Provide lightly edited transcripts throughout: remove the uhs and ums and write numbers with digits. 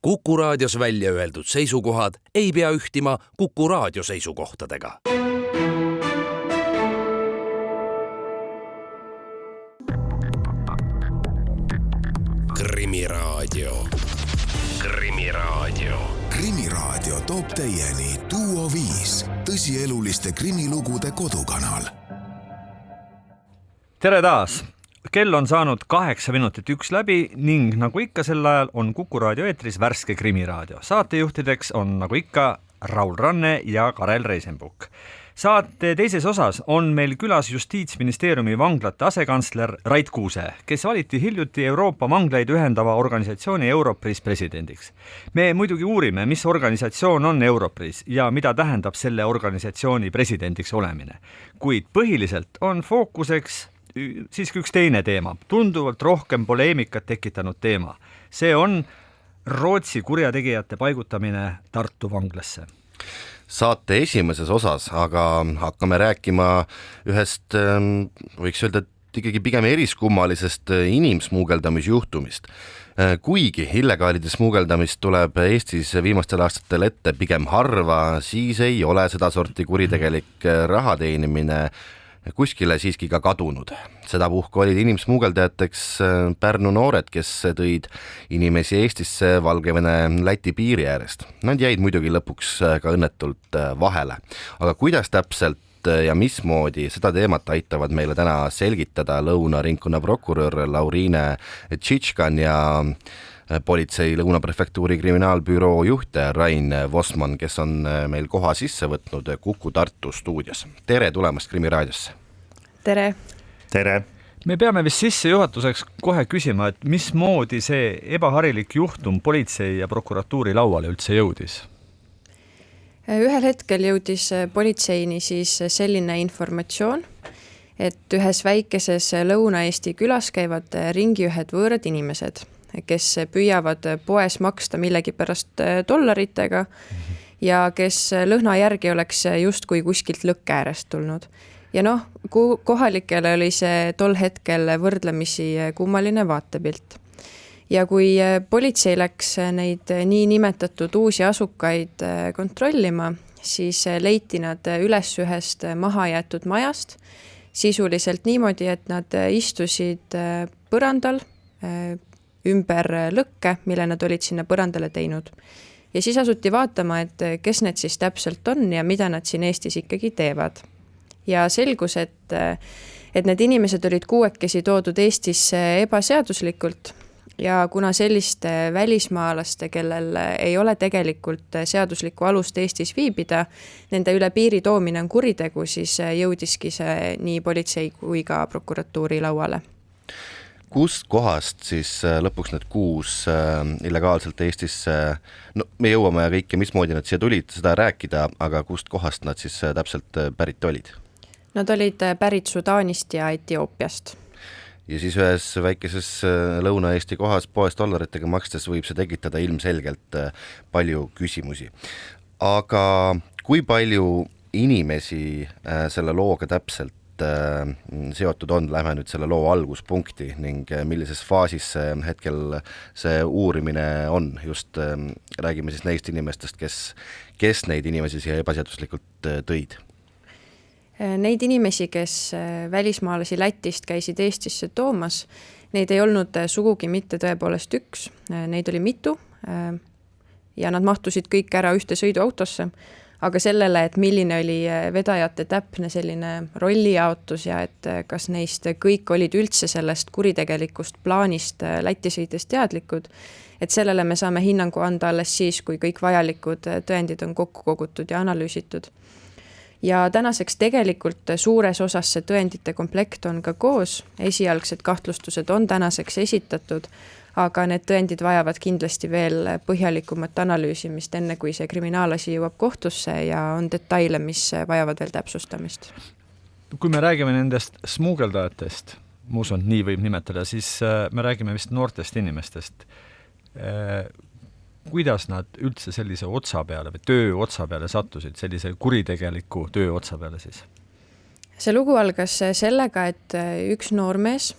Kuku Raadios välja öeldud seisukohad ei pea ühtima Kuku Raadio seisukohtadega. Krimiraadio. Krimiraadio toob teieni Duo 5, tõsieluliste krimilugude kodukanal. Tere taas! Kell on saanud 8 minutit 1 läbi ning nagu ikka sel ajal on Kuku Raadio eetris värske krimiraadio. Saatejuhtideks on nagu ikka Raul Ranne ja Karel Reisenbuk. Saate teises osas on meil külas Justiitsministeeriumi vanglate asekantsler Rait Kuuse, kes valiti hiljuti Euroopa vanglaid ühendava organisatsiooni Europris presidendiks. Me muidugi uurime, mis organisatsioon on Europris ja mida tähendab selle organisatsiooni presidendiks olemine. Kuid põhiliselt on fookuseks siiski üks teine teema, tunduvalt rohkem poleemikat tekitanud teema. See on Rootsi kurjategijate paigutamine Tartu vanglasse. Saate esimeses osas, aga hakkame rääkima ühest, võiks öelda, ikkagi pigem eriskummalisest inimsmuugeldamisjuhtumist. Kuigi illegaalide smuugeldamist tuleb Eestis viimastel aastatel ette pigem harva, siis ei ole seda sorti kuritegelik raha teenimine kuskile siiski ka kadunud. Sedapuhku olid inimsmuugeldajateks Pärnu noored, kes tõid inimesi Eestisse Valgevene-Läti piiri äärest. Nad jäid muidugi lõpuks ka õnnetult vahele. Aga kuidas täpselt ja mismoodi seda teemat aitavad meile täna selgitada Lõuna-ringkonna prokurör Lauriine Tšitškan ja politsei Lõuna-prefektuuri kriminaalbüroo juht Rain Vosman, kes on meil koha sisse võtnud Kuku Tartu stuudios. Tere tulemast Krimiraadiosse! Tere! Tere! Me peame vist sisse juhatuseks kohe küsima, et mismoodi see ebaharilik juhtum politsei ja prokuratuuri lauale üldse jõudis? Ühel hetkel jõudis politseini siis selline informatsioon, et ühes väikeses Lõuna-Eesti külas käivad ringi ühed võõrad inimesed, kes püüavad poes maksta millegi pärast dollaritega ja kes lõhna järgi oleks justkui kuskilt lõkke äärest tulnud. Ja kohalikele oli see tol hetkel võrdlemisi kummaline vaatepilt. Ja kui politsei läks neid nii nimetatud uusi asukaid kontrollima, siis leiti nad üles ühest mahajäetud majast, sisuliselt niimoodi, et nad istusid põrandal ümber lõkke, mille nad olid sinna põrandale teinud. Ja siis asuti vaatama, et kes need siis täpselt on ja mida nad siin Eestis ikkagi teevad. Ja selgus, et need inimesed olid kuuekesi toodud Eestisse ebaseaduslikult ja kuna selliste välismaalaste, kellel ei ole tegelikult seaduslikku alust Eestis viibida, nende üle piiri toomine on kuritegu, siis jõudiski see nii politsei kui ka prokuratuuri lauale. Kust kohast siis lõpuks need 6 illegaalselt Eestisse, me jõuame kõike, mismoodi nad siia tulid seda rääkida, aga kust kohast nad siis täpselt pärit olid? Nad olid pärit Sudaanist ja Etioopiast. Ja siis ühes väikeses Lõuna-Eesti kohas poes dollaritega makstes võib see tekitada ilmselgelt palju küsimusi. Aga kui palju inimesi selle looga täpselt seotud on, lähme nüüd selle loo alguspunkti ning millises faasis hetkel see uurimine on, just räägime siis neist inimestest, kes neid inimesi siia ebaseaduslikult tõid? Neid inimesi, kes välismaalasi Lätist käisid Eestisse toomas, neid ei olnud sugugi mitte tõepoolest üks, neid oli mitu ja nad mahtusid kõik ära ühte sõiduautosse. Aga sellele, et milline oli vedajate täpne selline rollijaotus ja et kas neist kõik olid üldse sellest kuritegelikust plaanist Läti sõides teadlikud, et sellele me saame hinnangu anda alles siis, kui kõik vajalikud tõendid on kokku kogutud ja analüüsitud. Ja tänaseks tegelikult suures osas see tõendite komplekt on ka koos, esialgsed kahtlustused on tänaseks esitatud, aga need tõendid vajavad kindlasti veel põhjalikumat analüüsimist, enne kui see kriminaalasi jõuab kohtusse ja on detaile, mis vajavad veel täpsustamist. Kui me räägime nendest smuugeldajatest, ma usun, nii võib nimetada, siis me räägime vist noortest inimestest. Kuidas nad üldse sellise otsa peale või töö otsa peale sattusid, sellise kuritegeliku töö otsa peale siis? See lugu algas sellega, et üks noormees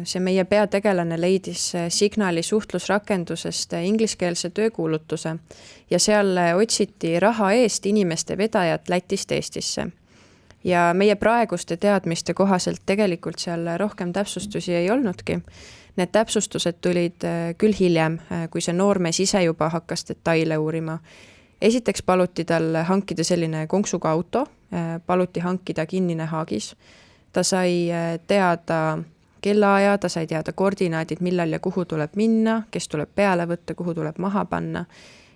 see meie peategelane leidis Signali suhtlusrakendusest ingliskeelse töökuulutuse ja seal otsiti raha eest inimeste vedajat Lätist Eestisse. Ja meie praeguste teadmiste kohaselt tegelikult seal rohkem täpsustusi ei olnudki. Need täpsustused tulid küll hiljem, kui see noormees ise juba hakkas detaile uurima. Esiteks paluti tal hankida selline konksuga auto, paluti hankida kinnine haagis. Ta sai teada kellaaja, ta sai teada koordinaadid, millal ja kuhu tuleb minna, kes tuleb peale võtta, kuhu tuleb maha panna.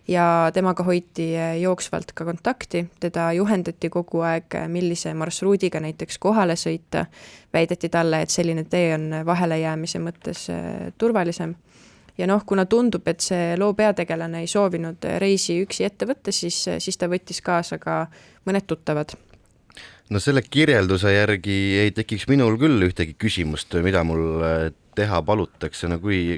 Ja temaga hoiti jooksvalt ka kontakti, teda juhendati kogu aeg, millise marsruudiga näiteks kohale sõita. Väideti talle, et selline tee on vahele jäämise mõttes turvalisem. Ja kuna tundub, et see loo peategelane ei soovinud reisi üksi ette võtta, siis ta võttis kaasa ka mõned tuttavad. No selle kirjelduse järgi ei tekiks minul küll ühtegi küsimust, mida mul teha palutakse, no kui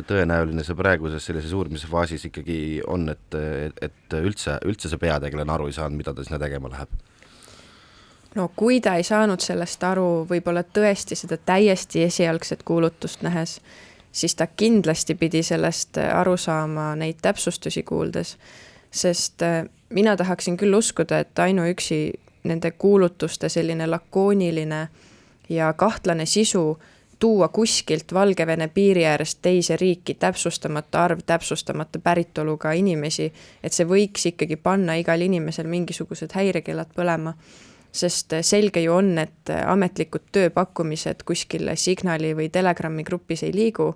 tõenäoline see praeguses sellises uurimise faasis ikkagi on, et üldse see peategelane aru ei saanud, mida ta sinna tegema läheb? No kui ta ei saanud sellest aru, võib-olla tõesti seda täiesti esialgset kuulutust nähes, siis ta kindlasti pidi sellest aru saama neid täpsustusi kuuldes, sest mina tahaksin küll uskuda, et ainuüksi nende kuulutuste selline lakooniline ja kahtlane sisu tuua kuskilt Valgevene piiri äärest teise riiki täpsustamata arv, täpsustamata päritoluga inimesi, et see võiks ikkagi panna igal inimesel mingisugused häirekellad põlema, sest selge ju on, et ametlikud tööpakkumised kuskil Signali või Telegrami grupis ei liigu,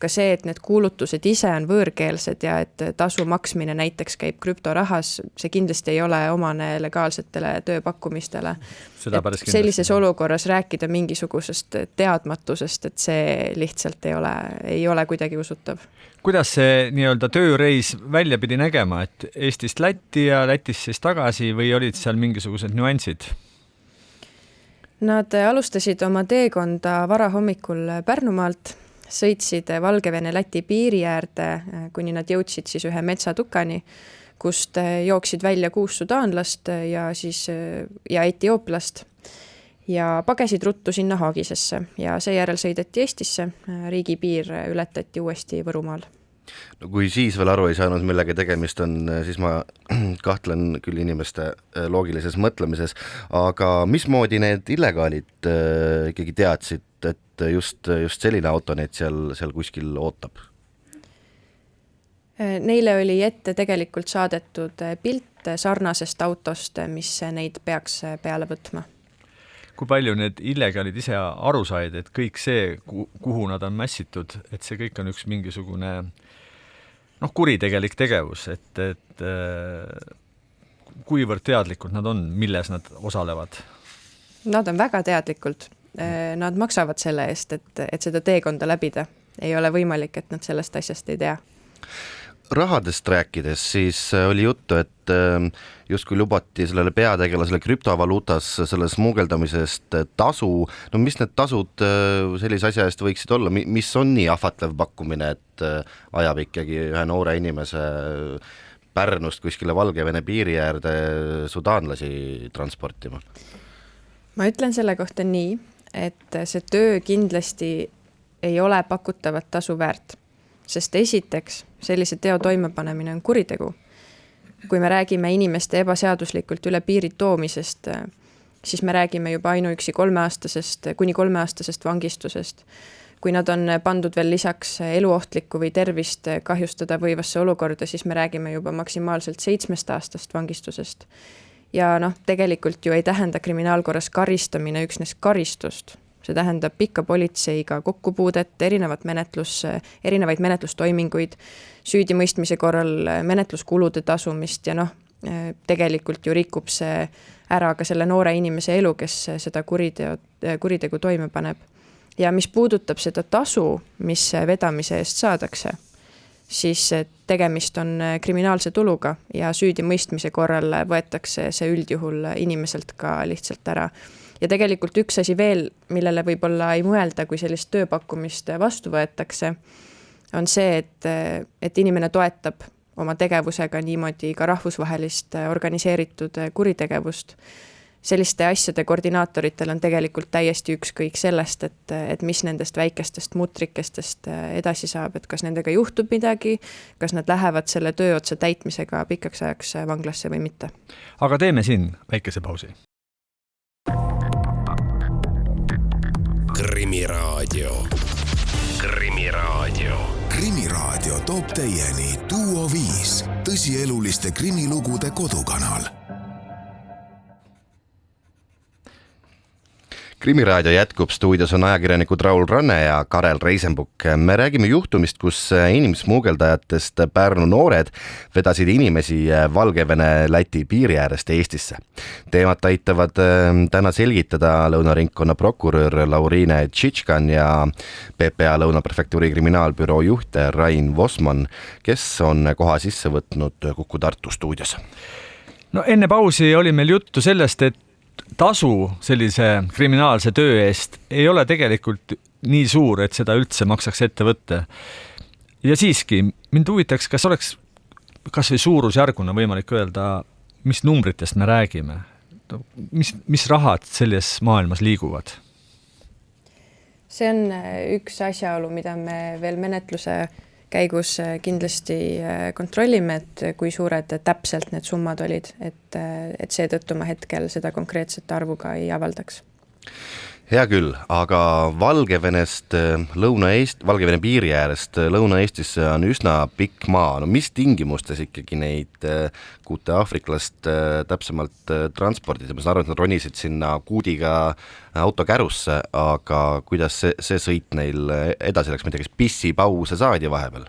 ka see, et need kuulutused ise on võõrkeelsed ja et tasu maksmine näiteks käib krüptorahas, see kindlasti ei ole omane legaalsetele tööpakkumistele. Sellises olukorras rääkida mingisugusest teadmatusest, et see lihtsalt ei ole kuidagi usutav. Kuidas see nii-öelda tööreis välja pidi nägema, et Eestist Lätti ja Lätist siis tagasi või olid seal mingisugused nüansid? Nad alustasid oma teekonda varahommikul Pärnumaalt, sõitsid Valgevene-Läti piiri äärde, kuni nad jõudsid siis ühe metsatukani, kust jooksid välja 6 sudaanlast ja etiooplast ja pagesid ruttu sinna Haagisesse ja seejärel sõideti Eestisse, riigipiir ületati uuesti Võrumaal. No kui siis veel aru ei saanud, millega tegemist on, siis ma kahtlen küll inimeste loogilises mõtlemises, aga mismoodi need illegaalid ikkagi teadsid, et just selline auto neid seal kuskil ootab? Neile oli ette tegelikult saadetud pilt sarnasest autost, mis neid peaks peale võtma. Kui palju need illegaalid ise aru said, et kõik see, kuhu nad on mässitud, et see kõik on üks mingisugune kuritegelik tegevus, et kuivõrd teadlikud nad on, milles nad osalevad? Nad on väga teadlikult. Nad maksavad selle eest, et seda teekonda läbida. Ei ole võimalik, et nad sellest asjast ei tea. Rahadest rääkides, siis oli juttu, et justkui lubati sellele peategelasele krüptovaluutas selle smuugeldamisest tasu. No mis need tasud sellise asja eest võiksid olla? Mis on nii ahvatlev pakkumine, et ajab ikkagi ühe noore inimese Pärnust kuskile Valgevene piiri äärde sudaanlasi transportima? Ma ütlen selle kohta nii, et see töö kindlasti ei ole pakutavat tasu väärt, sest esiteks sellise teo toimepanemine on kuritegu. Kui me räägime inimeste ebaseaduslikult üle piiri toomisest, siis me räägime juba ainuüksi 3-aastasest kuni 3-aastasest vangistusest. Kui nad on pandud veel lisaks eluohtlikku või tervist kahjustada võivasse olukorda, siis me räägime juba maksimaalselt 7-aastast vangistusest. Ja tegelikult ju ei tähenda kriminaalkorras karistamine üksnes karistust. See tähendab pikka politseiga kokkupuudet, erinevaid menetlustoiminguid, süüdimõistmise korral menetluskulude tasumist ja tegelikult ju rikub see ära ka selle noore inimese elu, kes seda kuritegu toime paneb. Ja mis puudutab seda tasu, mis vedamise eest saadakse, siis tegemist on kriminaalse tuluga ja süüdimõistmise korral võetakse see üldjuhul inimeselt ka lihtsalt ära. Ja tegelikult üks asi veel, millele võib-olla ei mõelda, kui sellist tööpakkumist vastu võetakse, on see, et inimene toetab oma tegevusega niimoodi ka rahvusvahelist organiseeritud kuritegevust. selliste asjade koordinaatoritel on tegelikult täiesti ükskõik sellest, et mis nendest väikestest mutrikestest edasi saab, et kas nendega juhtub midagi, kas nad lähevad selle tööotsa täitmisega pikaks ajaks vanglasse või mitte. Aga teeme siin väikese pausi. Krimiraadio. Krimiraadio toob teieni Duo 5, tõsieluliste krimilugude kodukanal. Krimiraadio jätkub, stuudios on ajakirjanikud Raul Ranne ja Karel Reisenbuk. Me räägime juhtumist, kus inimsmuugeldajatest Pärnu noored vedasid inimesi Valgevene-Läti piiri äärest Eestisse. Teemat aitavad täna selgitada Lõunaringkonna prokurör Lauriine Tšitškan ja PPA Lõunaprefektuuri kriminaalbüroo juht Rain Vosman, kes on koha sisse võtnud Kuku Tartu stuudios. No enne pausi oli meil juttu sellest, et tasu sellise kriminaalse töö eest ei ole tegelikult nii suur, et seda üldse maksaks ette võtta. Ja siiski, mind huvitaks, kas oleks kas või suurusjärguna võimalik öelda, mis numbritest me räägime? Mis rahad selles maailmas liiguvad? See on üks asjaolu, mida me veel menetluse käigus kindlasti kontrollime, et kui suured täpselt need summad olid, et seetõttu ma hetkel seda konkreetset arvu ka ei avaldaks. Hea küll, aga Valgevenest Valgevene piiri äärest Lõuna-Eestisse on üsna pikk maa. No mis tingimustes ikkagi neid kuute aafriklast täpsemalt transpordid? Ma saan aru, et nad ronisid sinna kuudiga autokärusse, aga kuidas see sõit neil edasi läks? Kas pissipause saadi vahepeal?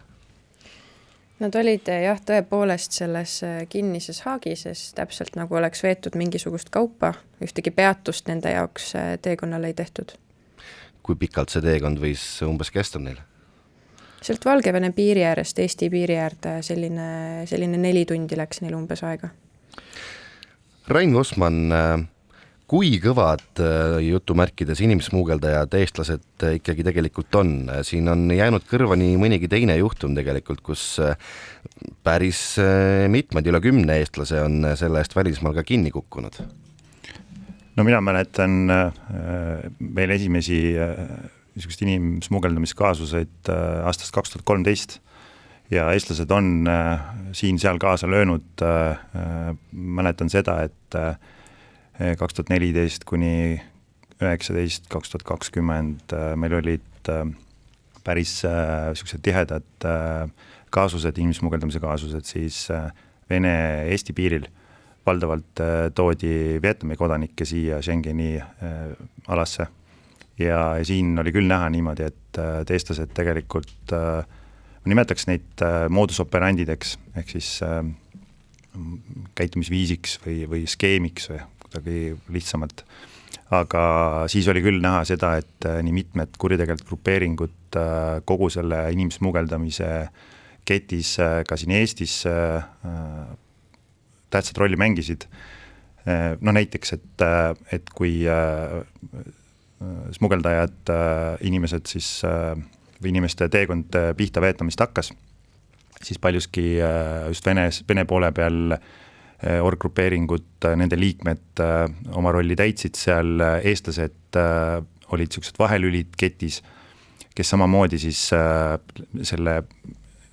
Nad olid jah, tõepoolest selles kinnises haagises, täpselt nagu oleks veetud mingisugust kaupa, ühtegi peatust nende jaoks teekonnal ei tehtud. Kui pikalt see teekond võis umbes kesta neil? Sealt Valgevene piiri äärest, Eesti piiri äärde selline 4 tundi läks neil umbes aega. Rain Vosman, kui kõvad jutumärkides inimsmuugeldajad eestlased ikkagi tegelikult on? Siin on jäänud kõrva nii mõnigi teine juhtum tegelikult, kus päris mitmed üle 10 eestlase on selle eest välismaal ka kinni kukkunud. No mina mäletan meil esimesi inimsmuugeldamiskaasuseid aastast 2013 ja eestlased on siin-seal kaasa löönud. Mäletan seda, et 2014 kuni 19, 2020 meil olid päris tihedad kaasused, inimsmuugeldamise kaasused siis Vene-Eesti piiril. Valdavalt toodi Vietnami kodanikke siia Schengeni alasse ja siin oli küll näha niimoodi, et eestlased tegelikult nimetaks neid modus operandideks ehk siis käitumisviisiks või skeemiks või kuidagi lihtsamalt. Aga siis oli küll näha seda, et nii mitmed kuritegelikud grupeeringud kogu selle inimsmuugeldamise ketis ka siin Eestis tähtsat rolli mängisid. No näiteks, et kui smugeldajad inimesed siis või inimeste teekond pihta veetamist hakkas, siis paljuski just Vene poole peal orggrupeeringud, nende liikmed oma rolli täitsid seal, eestlased olid sellised vahelülid ketis, kes samamoodi siis selle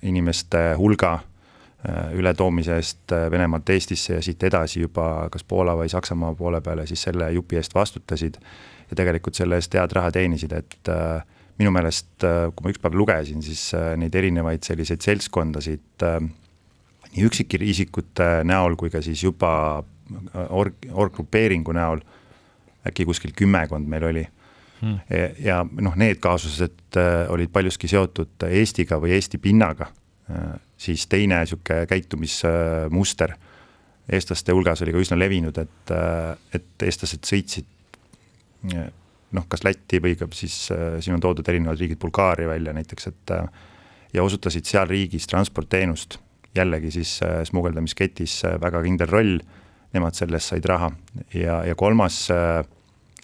inimeste hulga ületoomise eest Venemaalt Eestisse ja siit edasi juba kas Poola või Saksamaa poole peale siis selle jupi eest vastutasid ja tegelikult selle eest head raha teenisid, et minu meelest, kui ma üks päev lugesin, siis neid erinevaid selliseid seltskondasid nii üksikisikute näol kui ka siis juba orggrupeeringu näol äkki kuskil 10 meil oli. Ja need kaasused olid paljuski seotud Eestiga või Eesti pinnaga, siis teine siuke käitumismuster eestlaste hulgas oli ka üsna levinud, et eestlased sõitsid kas Lätti või ka siis siin on toodud erinevad riigid Bulgaaria välja näiteks, ja osutasid seal riigis transportteenust, jällegi siis smugeldamisketis väga kindel roll, nemad sellest said raha ja kolmas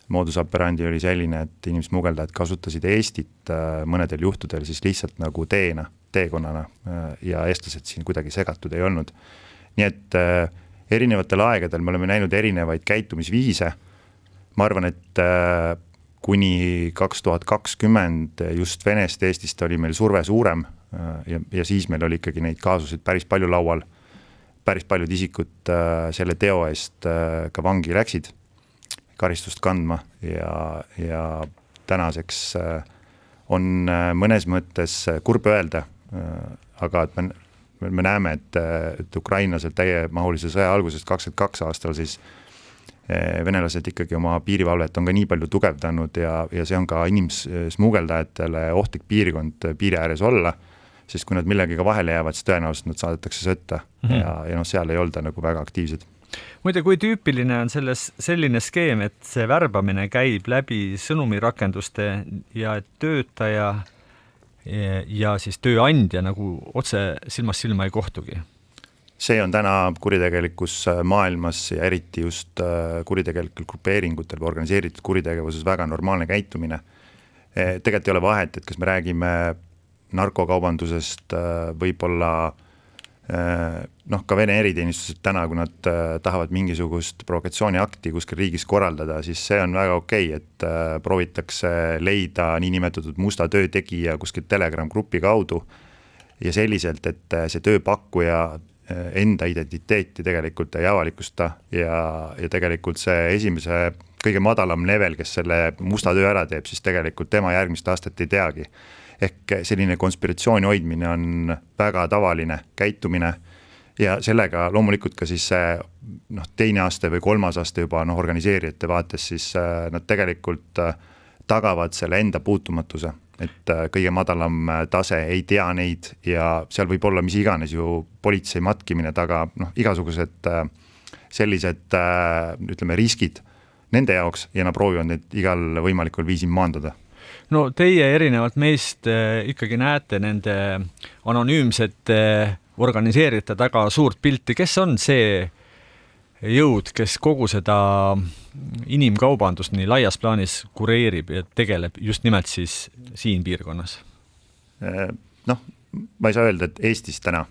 modus operandi oli selline, et inimsmugeldajad kasutasid Eestit mõnedel juhtudel siis lihtsalt nagu teekonnana ja eestlased siin kuidagi segatud ei olnud. Nii et erinevatel aegadel me oleme näinud erinevaid käitumisviise. Ma arvan, et kuni 2020 just Venest Eestist oli meil surve suurem ja siis meil oli ikkagi neid kaasusid päris palju laual. Päris paljud isikud selle teo eest ka vangi läksid karistust kandma ja tänaseks on mõnes mõttes kurb öelda, aga et me näeme, et Ukraina seal täiemahulise sõja algusest 22 aastal siis venelased ikkagi oma piirivalvet on ka nii palju tugevdanud ja see on ka inimsmugeldajatele ohtlik piirkond piiri ääres olla, sest kui nad millegagi vahele jäävad, siis tõenäoliselt nad saadetakse sõtta ja seal ei olda nagu väga aktiivsed. Muide, kui tüüpiline on selline skeem, et see värbamine käib läbi sõnumirakenduste ja töötaja ja siis tööandja nagu otse silmast silma ei kohtugi? See on täna kuritegelikus maailmas ja eriti just kuritegelikel grupeeringutel või organiseeritud kuritegevuses väga normaalne käitumine. Tegelikult ei ole vahet, et kas me räägime narkokaubandusest, võib-olla ka Vene eriteenistused täna, kui nad tahavad mingisugust provokatsiooniakti kuskil riigis korraldada, siis see on väga okei, et proovitakse leida niinimetatud musta töötegija kuskil Telegram-gruppi kaudu ja selliselt, et see tööpakkuja enda identiteeti tegelikult ei avalikusta ja tegelikult see esimese kõige madalam level, kes selle musta töö ära teeb, siis tegelikult tema järgmist aastat ei teagi. Ehk selline konspiratsiooni hoidmine on väga tavaline käitumine ja sellega loomulikult ka siis teine aasta või kolmas aasta juba organiseerijate vaates, siis nad tegelikult tagavad selle enda puutumatuse, et kõige madalam tase ei tea neid ja seal võib olla mis iganes ju politsei matkimine taga, igasugused sellised ütleme riskid nende jaoks ja nad proovivad neid igal võimalikul viisil maandada. No teie erinevalt meist ikkagi näete nende anonüümsete organiseerijate taga suurt pilti. Kes on see jõud, kes kogu seda inimkaubandust nii laias plaanis kureerib ja tegeleb just nimelt siis siin piirkonnas? Ma ei saa öelda, et Eestis täna,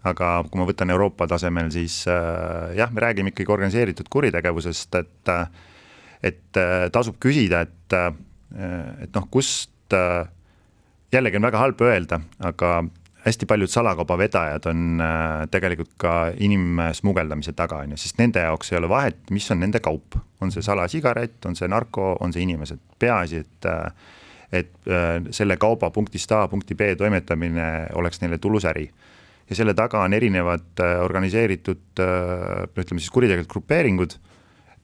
aga kui ma võtan Euroopa tasemel, siis me räägime ikkagi organiseeritud kuritegevusest, et tasub küsida, et kust jällegi on väga halb öelda, aga hästi paljud salakaubavedajad on tegelikult ka inimsmugeldamise taga, sest nende jaoks ei ole vahet, mis on nende kaup. On see salasigaret, on see narko, on see inimesed. Peaasi, et selle kauba punktist A punkti B toimetamine oleks neile tulusäri. Ja selle taga on erinevad organiseeritud, ütleme siis kuritegelikud grupeeringud,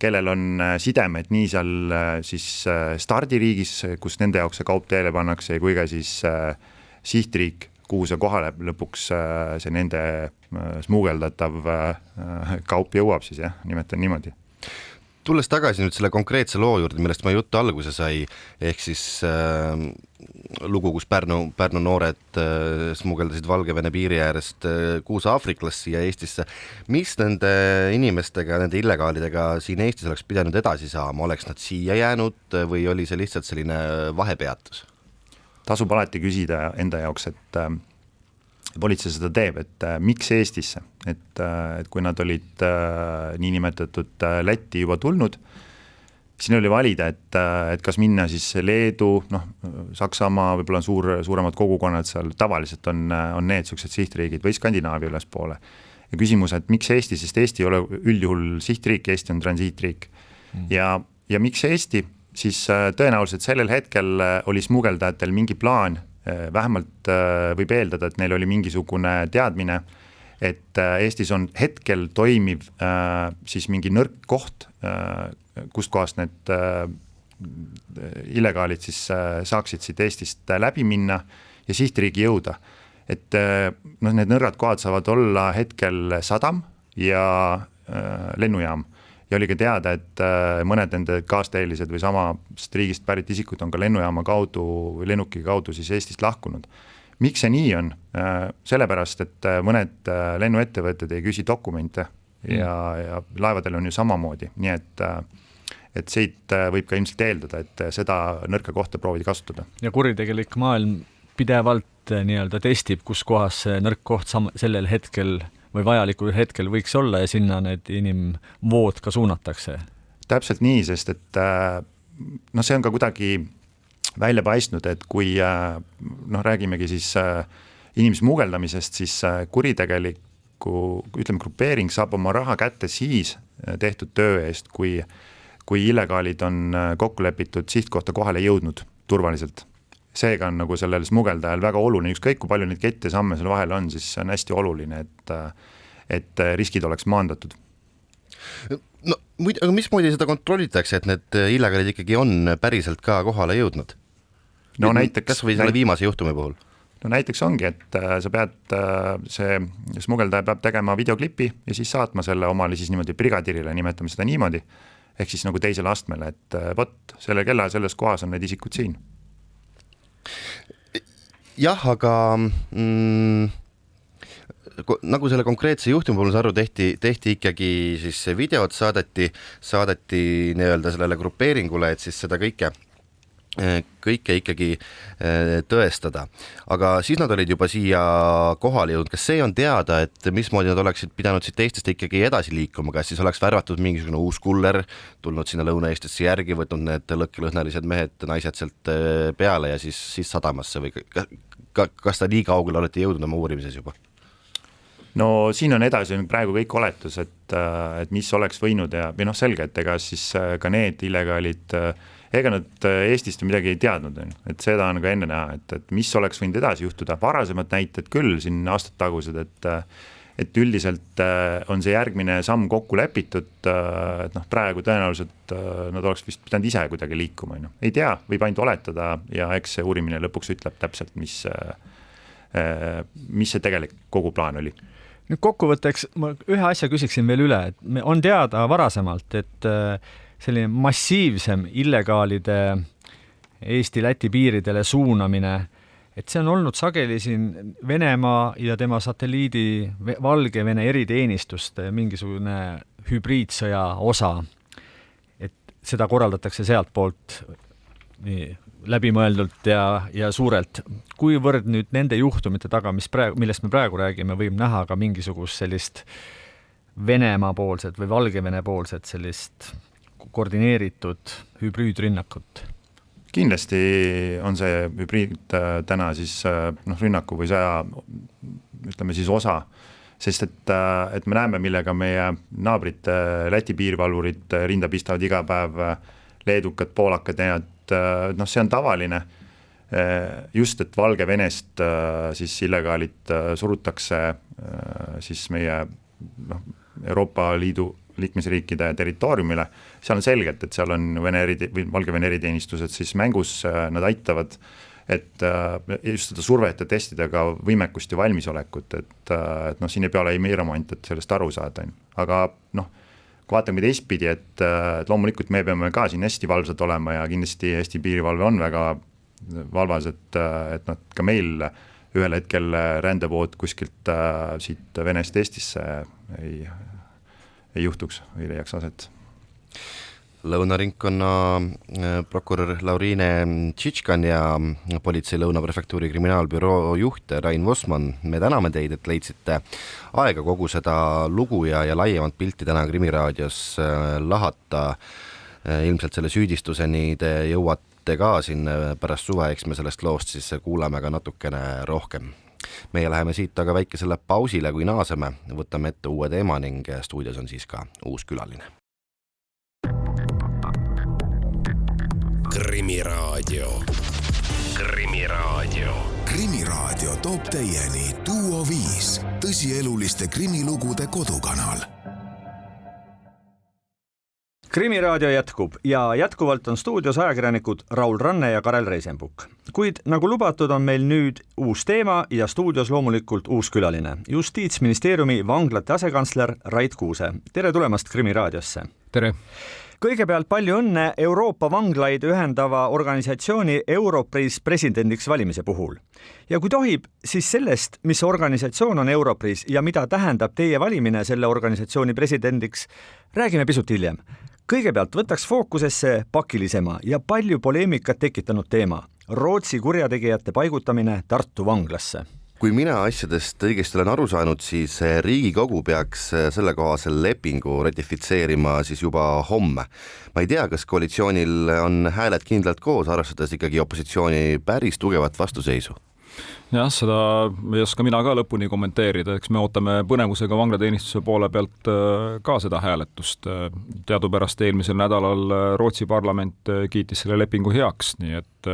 kellel on sidemed nii seal siis stardiriigis, kus nende jaoks see kaup teele pannakse, kui ka siis sihtriik, kuhu see kohale lõpuks see nende smugeldatav kaup jõuab siis, nimetan niimoodi. Tulles tagasi nüüd selle konkreetse loo juurde, millest ma juttu alguse sai, ehk siis lugu, kus Pärnu noored smugeldasid Valgevene piiri äärest 6 aafriklast siia Eestisse. Mis nende inimestega, nende illegaalidega siin Eestis oleks pidanud edasi saama? Oleks nad siia jäänud või oli see lihtsalt selline vahepeatus? Tasub alati küsida enda jaoks, et politsei seda teeb, et miks Eestisse, et kui nad olid niinimetatud Lätti juba tulnud, siin oli valida, et kas minna siis Leedu, Saksamaa, võib-olla on suuremad kogukonnad seal, tavaliselt on need sellised sihtriigid või Skandinaavia ülespoole. Ja küsimus, et miks Eesti, sest Eesti ei ole üldjuhul sihtriik, Eesti on transiitriik. Ja miks Eesti, siis tõenäoliselt sellel hetkel oli smugeldajatel mingi plaan, vähemalt võib eeldada, et neil oli mingisugune teadmine, et Eestis on hetkel toimiv siis mingi nõrk koht, kust kohast need illegaalid siis saaksid siit Eestist läbi minna ja sihtriigi jõuda. Et need nõrgad kohad saavad olla hetkel sadam ja lennujaam. Ja oli ka teada, et mõned nende kaasteelised või samast riigist pärit isikud on ka lennujaama kaudu või lennuki kaudu siis Eestist lahkunud. Miks see nii on? Sellepärast, et mõned lennuettevõtted ei küsi dokumente ja laevadel on ju samamoodi. Nii et siit võib ka ilmselt eeldada, et seda nõrka kohta proovida kasutada. Ja kuritegelik maailm pidevalt nii-öelda testib, kus kohas see nõrk koht sellel hetkel või vajalikul hetkel võiks olla ja sinna need inimvood ka suunatakse. Täpselt nii, sest et see on ka kuidagi välja paistnud, et kui räägimegi siis inimsmugeldamisest, siis kuritegeliku, grupeering saab oma raha kätte siis tehtud töö eest, kui illegaalid on kokku lepitud sihtkohta kohale jõudnud turvaliselt. Seega on nagu sellel smugeldajal väga oluline, ükskõik kui palju neid kette samme seal vahel on, siis on hästi oluline, et riskid oleks maandatud. No, aga mismoodi seda kontrollitakse, et need illegaalid ikkagi on päriselt ka kohale jõudnud? No näiteks... Kas või selle viimase juhtumi puhul? No näiteks ongi, et sa pead, see smugeldaja peab tegema videoklipi ja siis saatma selle omale siis niimoodi brigadirile, nimetame seda niimoodi, ehk siis nagu teisele astmele, et võt, selle kella selles kohas on need isikud siin. Jah, aga nagu selle konkreetse juhtumi puhul aru tehti ikkagi siis videod saadeti nii-öelda sellele grupeeringule, et siis seda kõike ikkagi tõestada. Aga siis nad olid juba siia kohale jõudnud. Kas see on teada, et mismoodi nad oleksid pidanud siit Eestist ikkagi edasi liikuma? Kas siis oleks värvatud mingisugune uus kuller, tulnud sinna Lõuna-Eestisse järgi, võtnud need lõhkelõhnalised mehed, naised sealt peale ja siis sadamasse või kas ta nii kaugele olete jõudnud oma uurimises juba? No siin on edasi praegu kõik oletus, et mis oleks võinud või selge, et ega siis ka need illegaalid ega nad Eestist midagi ei teadnud, et seda on ka enne näha, et mis oleks võinud edasi juhtuda. Varasemad näited küll siin aastad tagused, et üldiselt on see järgmine samm kokku lepitud, et praegu tõenäoliselt nad oleks vist pidanud ise kuidagi liikuma. Ei tea, võib ainult oletada ja eks see uurimine lõpuks ütleb täpselt, mis see tegelik kogu plaan oli. Nüüd kokkuvõtteks ma ühe asja küsiksin veel üle, et on teada varasemalt, et selline massiivsem illegaalide Eesti-Läti piiridele suunamine, et see on olnud sageli siin Venemaa ja tema satelliidi Valgevene eriteenistuste mingisugune hübriidsõja osa, et seda korraldatakse sealt poolt nii läbimõeldult ja suurelt. Kuivõrd nüüd nende juhtumite taga, millest me praegu räägime, võib näha ka mingisugust sellist Venemaa poolset või Valgevene poolset sellist koordineeritud hübriidrünnakut? Kindlasti on see hübriid täna siis rünnaku või sõja, ütleme siis osa, sest et me näeme, millega meie naabrid Läti piirivalvurid rinda pistavad iga päev, leedukad, poolakad ja see on tavaline. Just, et Valgevenest siis illegaalid surutakse siis meie Euroopa Liidu liikmesriikide territooriumile, seal on selgelt, et seal on Valgevene eriteenistused siis mängus, nad aitavad, et just seda survet ja testida ka võimekust ja valmisolekut, et siin ei pea ole meeramant, et sellest aru saada. Aga kui vaatame teistpidi, et loomulikult me peame ka siin hästi valvsad olema ja kindlasti Eesti piirivalve on väga valvas, et ka meil ühel hetkel rändevood kuskilt siit Venest Eestisse ei juhtuks või leiaks aset. Lõunaringkonna prokurör Lauriine Tšitškan ja politsei Lõunaprefektuuri kriminaalbüroo juht Rain Vosman, me täname teid, et leidsite aega kogu seda lugu ja laiemat pilti täna Krimiraadios lahata. Ilmselt selle süüdistuseni te jõuate ka siin pärast suve, eks me sellest loost siis kuuleme ka natukene rohkem. Meie läheme siit aga väikesele pausile, kui naaseme, võtame ette uue teema ning stuudios on siis ka uus külaline. Krimiraadio. Krimiraadio toob teieni Duo 5, tõsieluliste krimilugude kodukanal. Krimiraadio jätkub ja jätkuvalt on stuudios ajakirjanikud Raul Ranne ja Karel Reisenbuk. Kuid nagu lubatud on meil nüüd uus teema ja stuudios loomulikult uus külaline. Justiitsministeeriumi vanglate asekantsler Rait Kuuse. Tere tulemast Krimiraadiosse. Tere. Kõigepealt palju õnne Euroopa vanglaid ühendava organisatsiooni Europris presidendiks valimise puhul. Ja kui tohib, siis sellest, mis organisatsioon on Europris ja mida tähendab teie valimine selle organisatsiooni presidendiks, räägime pisut hiljem. Kõigepealt võtaks fookusesse pakilisema ja palju poleemikat tekitanud teema. Rootsi kurjategijate paigutamine Tartu vanglasse. kui mina asjadest õigesti olen aru saanud, siis Riigikogu peaks sellekohase lepingu ratifitseerima siis juba homme. Ma ei tea, kas koalitsioonil on hääled kindlalt koos, arvestades ikkagi opositsiooni päris tugevat vastuseisu. Jah, seda ei oska mina ka lõpuni kommenteerida, eks me ootame põnevusega vanglateenistuse poole pealt ka seda hääletust. Teadupärast eelmisel nädalal Rootsi parlament kiitis selle lepingu heaks, nii et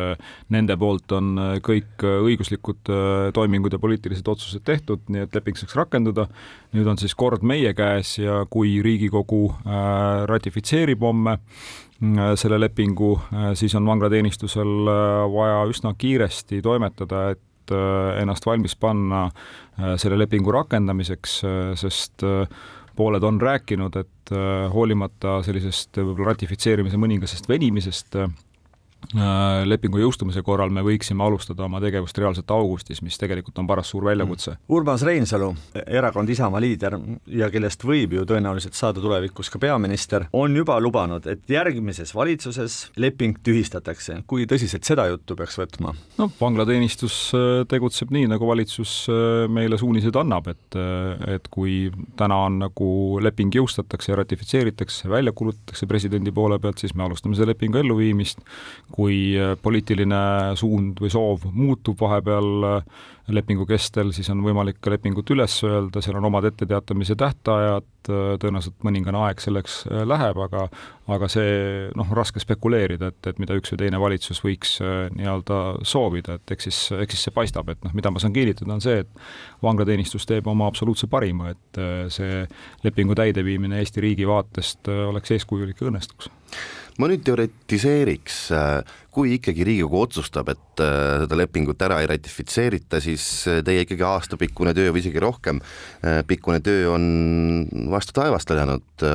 nende poolt on kõik õiguslikud toimingud ja poliitilised otsused tehtud, nii et leping saaks rakenduda. Nüüd on siis kord meie käes ja kui Riigikogu ratifitseerib homme selle lepingu, siis on vanglateenistusel vaja üsna kiiresti toimetada, et ennast valmis panna selle lepingu rakendamiseks, sest pooled on rääkinud, et hoolimata sellisest ratifitseerimise mõningasest venimisest lepingu jõustumise korral me võiksime alustada oma tegevust reaalselt augustis, mis tegelikult on paras suur väljakutse. Urmas Reinsalu, erakond Isamaa liider ja kellest võib ju tõenäoliselt saada tulevikus ka peaminister, on juba lubanud, et järgmises valitsuses leping tühistatakse. Kui tõsiselt seda juttu peaks võtma? No, vanglateenistus tegutseb nii, nagu valitsus meile suunised annab, et kui täna on nagu leping jõustatakse ja ratifitseeritakse, välja kulutatakse presidendi poole pealt, siis me alustame selle lepingu elluviimist. Kui poliitiline suund või soov muutub vahepeal lepingu kestel, siis on võimalik ka lepingut üles öelda, seal on omad etteteatamise tähtajad, tõenäoliselt mõningane aeg selleks läheb, aga see raske spekuleerida, et mida üks või teine valitsus võiks nii-öelda soovida, et eks siis see paistab, et mida ma saan kinnitada on see, et vanglateenistus teeb oma absoluutse parima, et see lepingu täideviimine Eesti riigi vaatest oleks eeskujulik ja õnnestuks. Ma nüüd teoretiseeriks, kui ikkagi Riigikogu otsustab, et seda lepingut ära ei ratifitseerita, siis teie ikkagi aastapikkune töö või isegi rohkem pikkune töö on vastu taevast lennanud.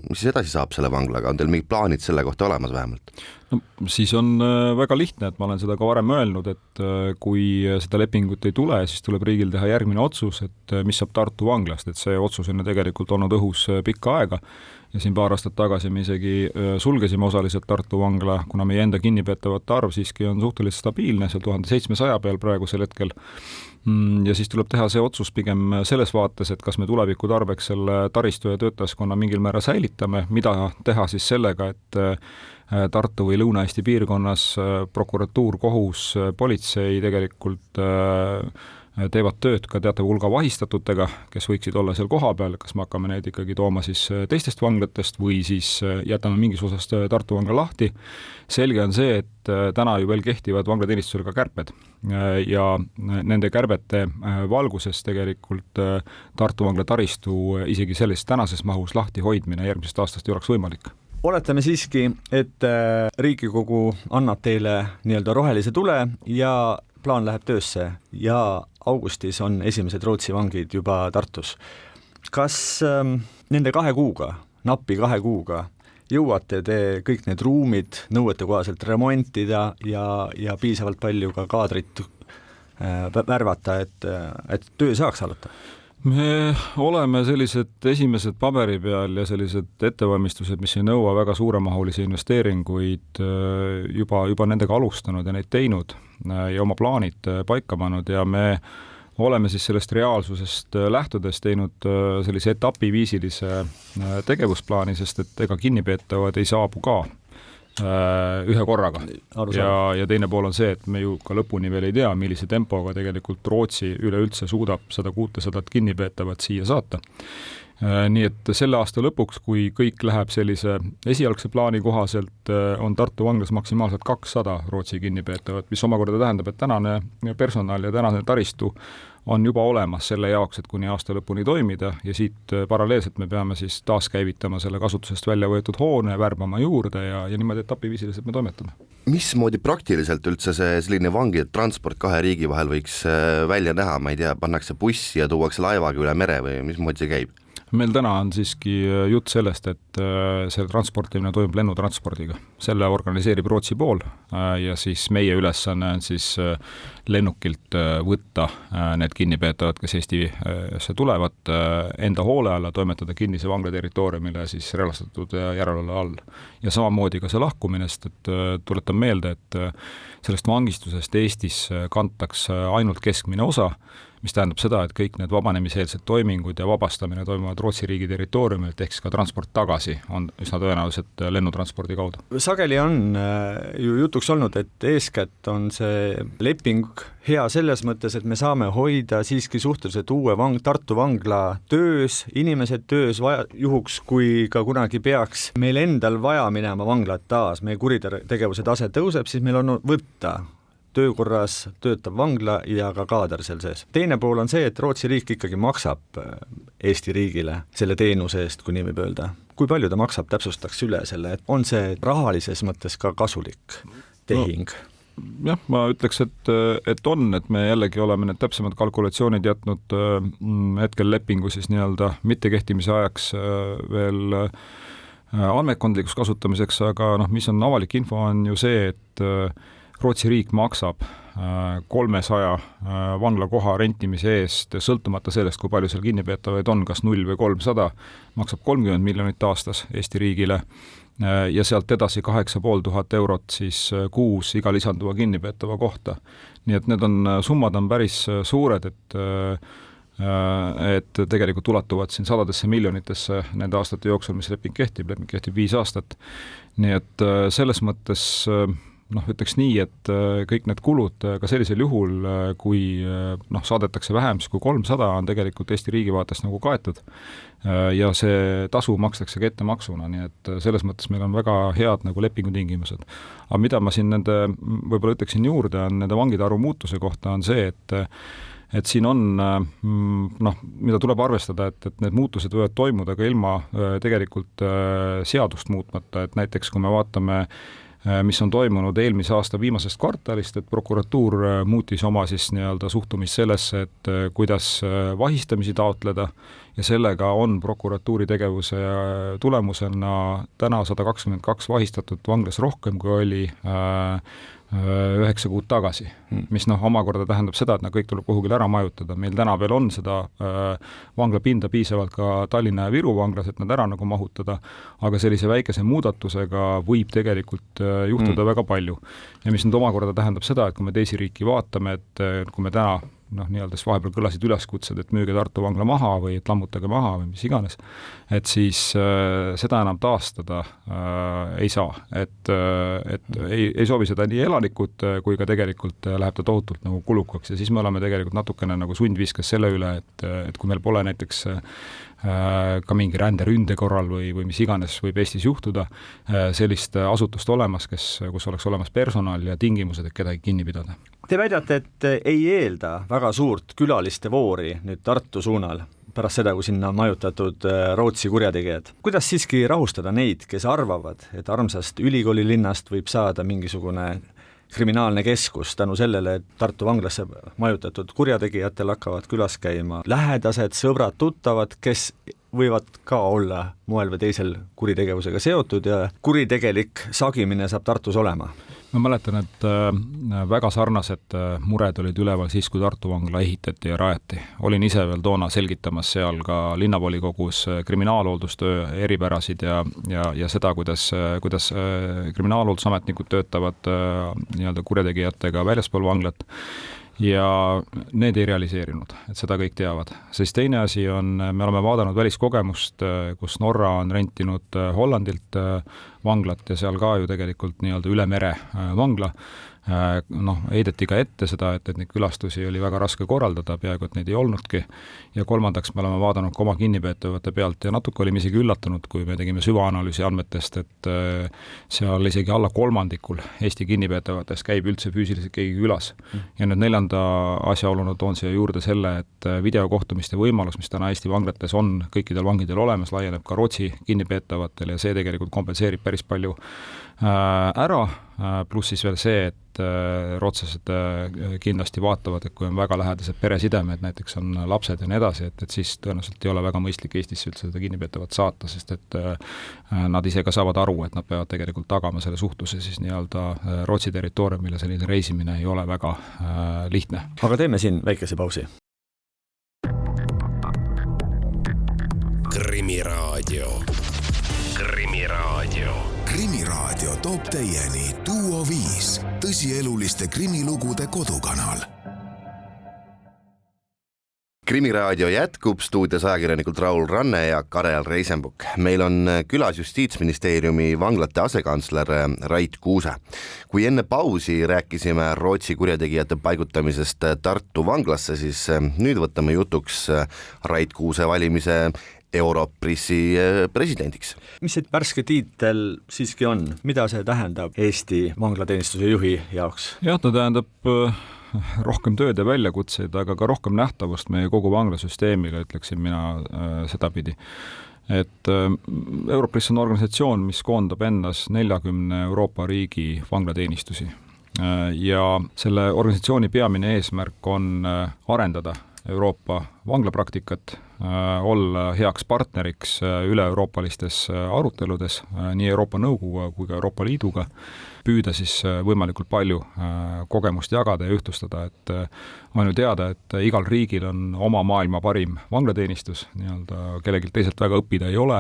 Mis siis edasi saab selle vanglaga? On teil mingid plaanid selle kohta olemas vähemalt? No, siis on väga lihtne, et ma olen seda ka varem öelnud, et kui seda lepingut ei tule, siis tuleb riigil teha järgmine otsus, et mis saab Tartu vanglast, et see otsus on tegelikult olnud õhus pikka aega ja siin paar aastat tagasi me isegi sulgesime osaliselt Tartu vangla, kuna meie enda kinnipeetavate arv siiski on suhteliselt stabiilne, seal 1700 peal praegusel hetkel. Ja siis tuleb teha see otsus pigem selles vaates, et kas me tuleviku tarbeks selle taristu ja töötajaskonna mingil määra säilitame, mida teha siis sellega, et Tartu või Lõuna-Eesti piirkonnas prokuratuur, kohus, politsei tegelikult teevad tööd ka teatava hulga vahistatutega, kes võiksid olla seal kohapeal, kas me hakkame neid ikkagi tooma siis teistest vanglatest või siis jätame mingis osas Tartu vangla lahti. Selge on see, et täna ju veel kehtivad vanglateenistusel ka kärped ja nende kärbete valguses tegelikult Tartu vangla taristu isegi selles tänases mahus lahti hoidmine järgmisest aastast ei oleks võimalik. Oletame siiski, et Riigikogu annab teile nii-öelda rohelise tule ja plaan läheb töösse ja augustis on esimesed Rootsi vangid juba Tartus. Kas nende 2 kuuga, nappi 2 kuuga jõuate te kõik need ruumid nõuete kohaselt remontida ja piisavalt palju ka kaadrit värvata, et töö saaks alata? Me oleme sellised esimesed paberi peal ja sellised ettevalmistused, mis ei nõua väga suuremahulisi investeeringuid, juba nendega alustanud ja neid teinud ja oma plaanid paika pannud ja me oleme siis sellest reaalsusest lähtudes teinud sellise etapiviisilise tegevusplaani, sest et ega kinnipeetavad ei saabu ka ühe korraga. Ja teine pool on see, et me ju ka lõpuni veel ei tea, millise tempoga tegelikult Rootsi üleüldse suudab 100-600 kinnipeetavat siia saata. Nii et selle aasta lõpuks, kui kõik läheb sellise esialgse plaani kohaselt, on Tartu vanglas maksimaalselt 200 Rootsi kinnipeetavat, mis omakorda tähendab, et tänane personal ja tänane taristu on juba olemas selle jaoks, et kuni aasta lõpuni toimida ja siit paralleelselt me peame siis taaskäivitama selle kasutusest välja võetud hoone, värbama juurde ja niimoodi etapiviisiliselt me toimetame. Mismoodi praktiliselt üldse see selline vangide transport 2 riigi vahel võiks välja näha, ma ei tea, pannakse bussi ja tuuakse laevaga üle mere või mismoodi see käib? meil täna on siiski jutt sellest, et see transportimine toimub lennutranspordiga. Selle organiseerib Rootsi pool ja siis meie ülesanne on siis lennukilt võtta need kinnipeetavad, kes Eestisse tulevad, enda hoole alla, toimetada kinnise vangla territooriumile siis relvastatud järelevalve all. Ja samamoodi ka see lahkuminest, et tuletan meelde, et sellest vangistusest Eestis kantakse ainult keskmine osa, mis tähendab seda, et kõik need vabanemiseelsed toimingud ja vabastamine toimuvad Rootsi riigi territooriumilt, ehk ka transport tagasi on üsna tõenäoliselt lennutranspordi kaudu. Sageli on ju jutuks olnud, et eeskätt on see leping hea selles mõttes, et me saame hoida siiski suhteliselt uue Tartu vangla töös, inimesed töös juhuks, kui ka kunagi peaks meil endal vaja minema vanglat taas, meie kuritegevuse tase tõuseb, siis meil on võtta töökorras töötab vangla ja ka kaader seal sees. Teine pool on see, et Rootsi riik ikkagi maksab Eesti riigile selle teenuse eest, kui nii võib öelda. Kui palju ta maksab, täpsustaks üle selle, et on see rahalises mõttes ka kasulik tehing? Jah, ma ütleks, et on, et me jällegi oleme need täpsemad kalkulatsioonid jätnud hetkel lepingu siis nii-öelda mittekehtimise ajaks veel andmekondlikuks kasutamiseks, aga mis on avalik info, on ju see, et Rootsi riik maksab 300 vanglakoha rentimise eest, sõltumata sellest, kui palju seal kinnipeetavaid on, kas 0 või 300, maksab 30 miljonit aastas Eesti riigile ja sealt edasi 8500 eurot siis kuus iga lisanduva kinnipeetava kohta. Nii et need summad on päris suured, et tegelikult ulatuvad siin sadadesse miljonitesse nende aastate jooksul, mis leping kehtib 5 aastat. Nii et selles mõttes ütleks nii, et kõik need kulud ka sellisel juhul, kui saadetakse vähem kui 300, on tegelikult Eesti riigi vaatest nagu kaetud ja see tasu makstakse ka ettemaksuna, nii et selles mõttes meil on väga head nagu lepingutingimused. Aga mida ma siin võib-olla ütleksin juurde, on nende vangide arvu muutuse kohta on see, et siin on, mida tuleb arvestada, et need muutused võivad toimuda ka ilma tegelikult seadust muutmata, et näiteks kui me vaatame mis on toimunud eelmise aasta viimasest kvartalist, et prokuratuur muutis oma siis nii-öelda suhtumist sellesse, et kuidas vahistamisi taotleda ja sellega on prokuratuuri tegevuse tulemusena täna 122 vahistatud vanglas rohkem, kui oli 9 kuud tagasi, mis omakorda tähendab seda, et kõik tuleb kuhugil ära majutada. Meil täna veel on seda vanglapinda piisavalt ka Tallinna ja Viru vanglas, et nad ära nagu mahutada, aga sellise väikese muudatusega võib tegelikult juhtuda väga palju. Ja mis nüüd omakorda tähendab seda, et kui me teisi riiki vaatame, et kui me täna nii-öelda vahepeal kõlasid üleskutsed, et müüge Tartu vangla maha või et lammutage maha või mis iganes, et siis seda enam taastada ei saa, et ei soovi seda nii elanikud kui ka tegelikult läheb ta tohutult nagu kulukaks ja siis me oleme tegelikult natukene nagu sundviskes selle üle, et kui meil pole näiteks ka mingi ränderünde korral või mis iganes võib Eestis juhtuda, sellist asutust olemas, kus oleks olemas personal ja tingimused, et kedagi kinni pidada. Te väidate, et ei eelda väga suurt külaliste voori nüüd Tartu suunal pärast seda, kui sinna on majutatud Rootsi kurjategijad. Kuidas siiski rahustada neid, kes arvavad, et armsast ülikoolilinnast võib saada mingisugune kriminaalne keskus tänu sellele, et Tartu vanglasse majutatud kurjategijatel hakkavad külas käima lähedased, sõbrad, tuttavad, kes võivad ka olla moel või teisel kuritegevusega seotud ja kuritegelik sagimine saab Tartus olema? Ma mäletan, et väga sarnased mured olid üleval siis, kui Tartu vangla ehitati ja rajati. Olin ise veel toona selgitamas seal ka linnavolikogus kriminaalhooldustöö eripärasid ja seda, kuidas kriminaalhooldusametnikud töötavad nii-öelda kurjategijatega väljaspool vanglat. Ja need ei realiseerinud, et seda kõik teavad. Siis teine asi on, me oleme vaadanud väliskogemust, kus Norra on rentinud Hollandilt vanglat ja seal ka ju tegelikult nii-öelda üle mere vangla. Heideti ka ette seda, et neid külastusi oli väga raske korraldada, peaaegu et neid ei olnudki. Ja kolmandaks me oleme vaadanud oma kinnipeetavate pealt ja natuke olime isegi üllatunud, kui me tegime süvaanalüüsi andmetest, et seal isegi alla 3% Eesti kinnipeetavatest käib üldse füüsiliselt keegi külas. Ja nüüd 4. asjaoluna toon siia juurde selle, et videokohtumiste võimalus, mis täna Eesti vanglates on kõikidel vangidel olemas, laieneb ka Rootsi kinnipeetavatel ja see tegelikult kompenseerib päris palju ära pluss siis veel see, et rootslased kindlasti vaatavad, et kui on väga lähedased peresidemed, näiteks on lapsed ja nii edasi, et siis tõenäoliselt ei ole väga mõistlik Eestisse üldse seda kinnipeetavat saata, sest et nad ise ka saavad aru, et nad peavad tegelikult tagama selle suhtluse siis nii-öelda Rootsi territooriumile, selline reisimine ei ole väga lihtne. Aga teeme siin väikese pausi. Krimiraadio. Krimiraadio. Krimiraadio toob teieni Duo 5, tõsieluliste krimilugude kodukanal. Krimiraadio jätkub, stuudios ajakirjanikult Raul Ranne ja Karel Reisenbuk. Meil on külas Justiitsministeeriumi vanglate asekantsler Rait Kuuse. Kui enne pausi rääkisime Rootsi kurjategijate paigutamisest Tartu vanglasse, siis nüüd võtame jutuks Rait Kuuse valimise Europrissi presidendiks. Mis see värske tiitel siiski on? Mida see tähendab Eesti vanglateenistuse juhi jaoks? Jah, ta tähendab rohkem tööd ja väljakutseid, aga ka rohkem nähtavust meie kogu vanglasüsteemile, ütleksin mina sedapidi. Et Europriss on organisatsioon, mis koondab endas 40 Euroopa riigi vanglateenistusi. Ja selle organisatsiooni peamine eesmärk on arendada Euroopa vanglapraktikat, olla heaks partneriks üle-euroopalistes aruteludes nii Euroopa Nõukoguga kui ka Euroopa Liiduga, püüda siis võimalikult palju kogemust jagada ja ühtlustada, et on ju teada, et igal riigil on oma maailma parim vanglateenistus, nii-öelda kellelgi teiselt väga õppida ei ole,